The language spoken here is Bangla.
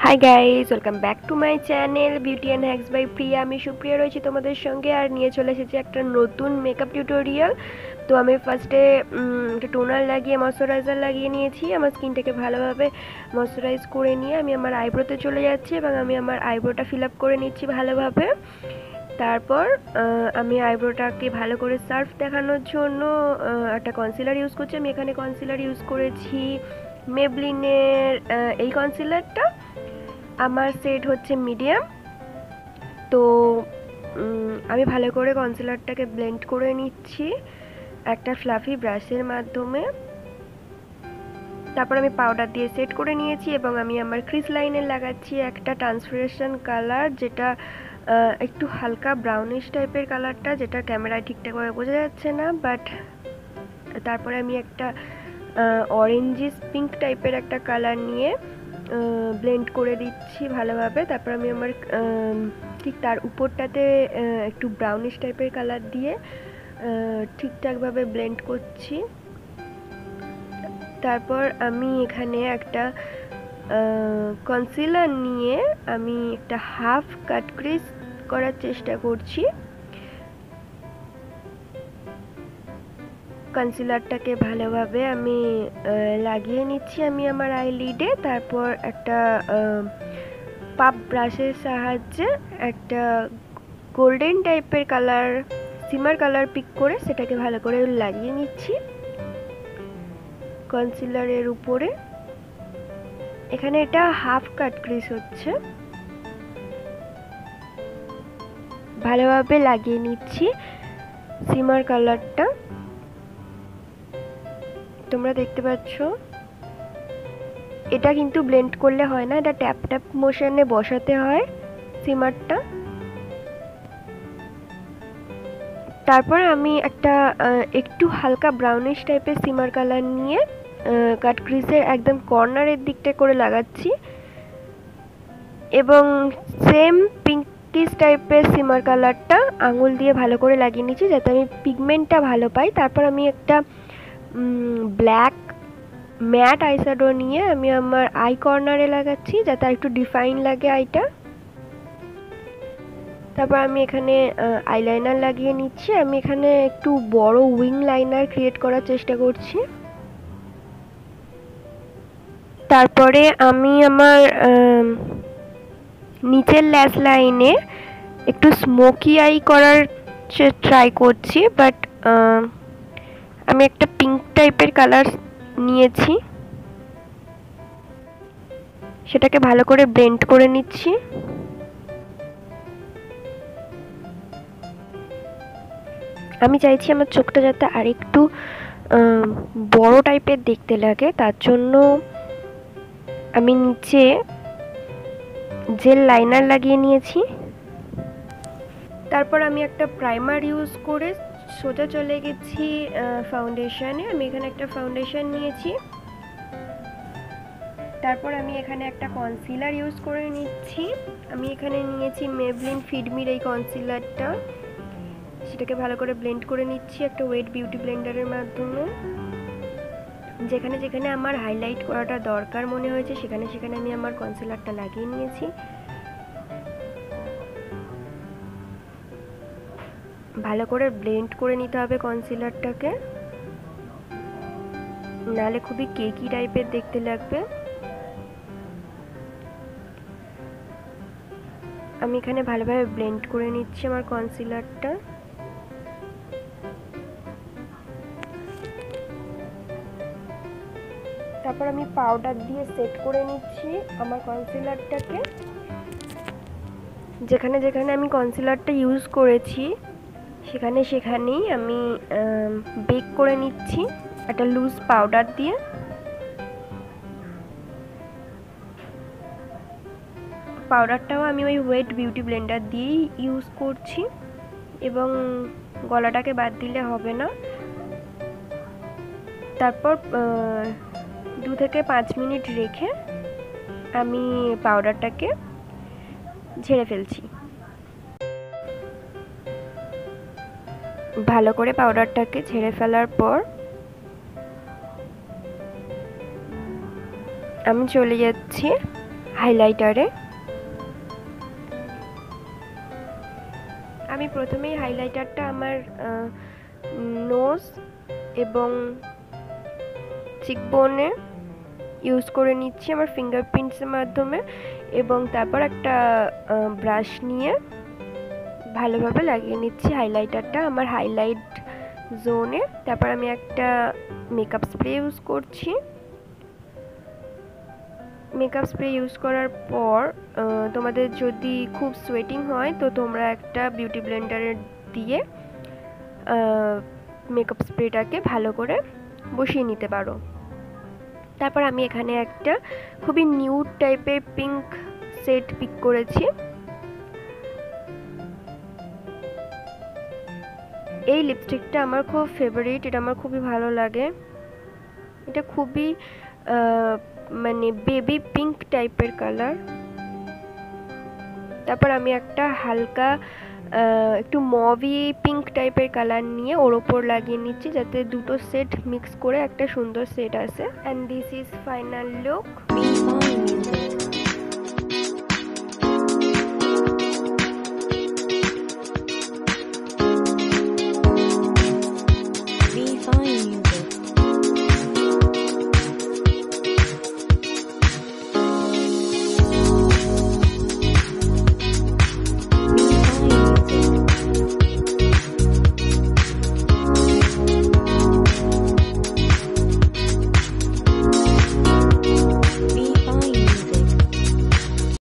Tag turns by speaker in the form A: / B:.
A: High guys, welcome back to my channel beauty and hacks by Priya. আমি সুপ্রিয়া রয়েছি তোমাদের সঙ্গে আর নিয়ে চলে এসেছি একটা নতুন মেকআপ টিউটোরিয়াল। তো আমি ফার্স্টে একটা টোনার লাগিয়ে ময়শ্চারাইজার লাগিয়ে নিয়েছি। আমার স্কিনটাকে ভালোভাবে ময়শ্চারাইজ করে নিয়ে আমি আমার আইব্রোতে চলে যাচ্ছি এবং আমি আমার আইব্রোটা ফিল আপ করে নিচ্ছি ভালোভাবে। তারপর আমি আইব্রোটাকে ভালো করে সার্ফ দেখানোর জন্য একটা কনসিলার ইউজ করছি। আমি এখানে কনসিলার ইউজ করেছি মেবলিনের এই কনসিলারটা। আমার সেট হচ্ছে মিডিয়াম। তো আমি ভালো করে কনসিলারটাকে ব্লেন্ড করে নিচ্ছি একটা ফ্লাফি ব্রাশের মাধ্যমে। তারপর আমি পাউডার দিয়ে সেট করে নিয়েছি এবং আমি আমার ক্রিজ লাইনে লাগাচ্ছি একটা ট্রান্সপারেশন কালার, যেটা একটু হালকা ব্রাউনিশ টাইপের কালারটা, যেটা ক্যামেরায় ঠিকঠাকভাবে বোঝা যাচ্ছে না। বাট তারপরে আমি একটা অরেঞ্জিস পিঙ্ক টাইপের একটা কালার নিয়ে ব্লেন্ড করে দিচ্ছি ভালোভাবে। তারপর আমি আমার ঠিক তার উপরটাতে একটু ব্রাউনিশ টাইপের কালার দিয়ে ঠিকঠাকভাবে ব্লেন্ড করছি। তারপর আমি এখানে একটা কনসিলার নিয়ে আমি একটা হাফ কাট ক্রিজ করার চেষ্টা করছি। কনসিলারটাকে ভালোভাবে আমি লাগিয়ে নিচ্ছি আমি আমার আইলিডে। তারপর একটা পাপ ব্রাশের সাহায্যে একটা গোল্ডেন টাইপের কালার, সিমার কালার পিক করে সেটাকে ভালো করে লাগিয়ে নিচ্ছি কনসিলারের উপরে। এখানে এটা হাফ কাট ক্রিজ হচ্ছে, ভালোভাবে লাগিয়ে নিচ্ছি সিমার কালারটা। তোমরা দেখতে পাচ্ছ এটা কিন্তু ব্লেন্ড করলে হয় না, এটা ট্যাপ ট্যাপ মোশনে বসাতে হয় সিমারটা। তারপর আমি একটা একটু হালকা ব্রাউনিশ টাইপের সিমার কালার নিয়ে কাট ক্রিজের একদম কর্নারের দিকটা করে লাগাচ্ছি এবং সেম পিঙ্কিশ টাইপের সিমার কালারটা আঙুল দিয়ে ভালো করে লাগিয়ে নিচ্ছি যাতে আমি পিগমেন্টটা ভালো পাই। তারপর আমি একটা ব্ল্যাক ম্যাট আইশ্যাডো নিয়ে আমি আমার আই কর্নারে লাগাচ্ছি যাতে আর একটু ডিফাইন লাগে আইটা। তারপর আমি এখানে আইলাইনার লাগিয়ে নিচ্ছি। আমি এখানে একটু বড় উইং লাইনার ক্রিয়েট করার চেষ্টা করছি। তারপরে আমি আমার নিচের ল্যাশ লাইনে একটু স্মোকি আই করার ট্রাই করছি, বাট আমি একটা পিঙ্ক টাইপের কালার নিয়েছি, সেটাকে ভালো করে ব্লেন্ড করে নিচ্ছি। আমি চাইছি আমার চোখটা যাতে আরেকটু বড় টাইপের দেখতে লাগে, তার জন্য আমি নিচে জেল লাইনার লাগিয়ে নিয়েছি। তারপর আমি একটা প্রাইমার ইউজ করে সোজা চলে গেছি ফাউন্ডেশনে। আমি এখানে একটা ফাউন্ডেশন নিয়েছি। তারপর আমি এখানে একটা কনসিলার ইউজ করে নিচ্ছি। আমি এখানে নিয়েছি মেবলিন ফিডমির এই কনসিলারটা, সেটাকে ভালো করে ব্লেন্ড করে নিচ্ছি একটা ওয়েট বিউটি ব্লেন্ডারের মাধ্যমে। যেখানে যেখানে আমার হাইলাইট করাটা দরকার মনে হয়েছে সেখানে সেখানে আমি আমার কনসিলারটা লাগিয়ে নিয়েছি। ভালো করে ব্লেন্ড করে নিতে হবে কনসিলারটাকে, নাহলে খুবই কেকি টাইপের দেখতে লাগবে। আমি এখানে ভালোভাবে ব্লেন্ড করে নিচ্ছি আমার কনসিলারটা। তারপর আমি পাউডার দিয়ে সেট করে নিচ্ছি আমার কনসিলারটাকে। যেখানে যেখানে আমি কনসিলারটা ইউজ করেছি সেখানে সেখানেই আমি বেক করে নিচ্ছি একটা লুজ পাউডার দিয়ে। পাউডারটাও আমি ওই ওয়েট বিউটি ব্লেন্ডার দিয়েই ইউজ করছি এবং গলাটাকে বাদ দিলে হবে না। তারপর 2 থেকে 5 মিনিট রেখে আমি পাউডারটাকে ঝেড়ে ফেলছি। ভালো করে পাউডারটাকে ঝেড়ে ফেলার পর আমি চলে যাচ্ছি হাইলাইটারে। আমি প্রথমেই হাইলাইটারটা আমার নোজ এবং চিকবোনে ইউজ করে নিচ্ছি আমার ফিঙ্গারপ্রিন্টসের মাধ্যমে, এবং তারপর একটা ব্রাশ নিয়ে ভালোভাবে লাগিয়ে নিচ্ছি হাইলাইটারটা আমার হাইলাইট জোনে। তারপর আমি একটা মেকআপ স্প্রে ইউজ করছি। মেকআপ স্প্রে ইউজ করার পর তোমাদের যদি খুব সোয়েটিং হয় তো তোমরা একটা বিউটি ব্লেন্ডারে দিয়ে মেকআপ স্প্রেটাকে ভালো করে বসিয়ে নিতে পারো। তারপর আমি এখানে একটা খুবই নিউড টাইপের পিঙ্ক সেট পিক করেছি। এই লিপস্টিকটা আমার খুব ফেভারিট, এটা আমার খুবই ভালো লাগে। এটা খুবই মানে বেবি পিঙ্ক টাইপের কালার। তারপর আমি একটা হালকা একটু মভি পিঙ্ক টাইপের কালার নিয়ে ওর ওপর লাগিয়ে নিচ্ছি, যাতে দুটো সেট মিক্স করে একটা সুন্দর সেট আসে। And this is final look.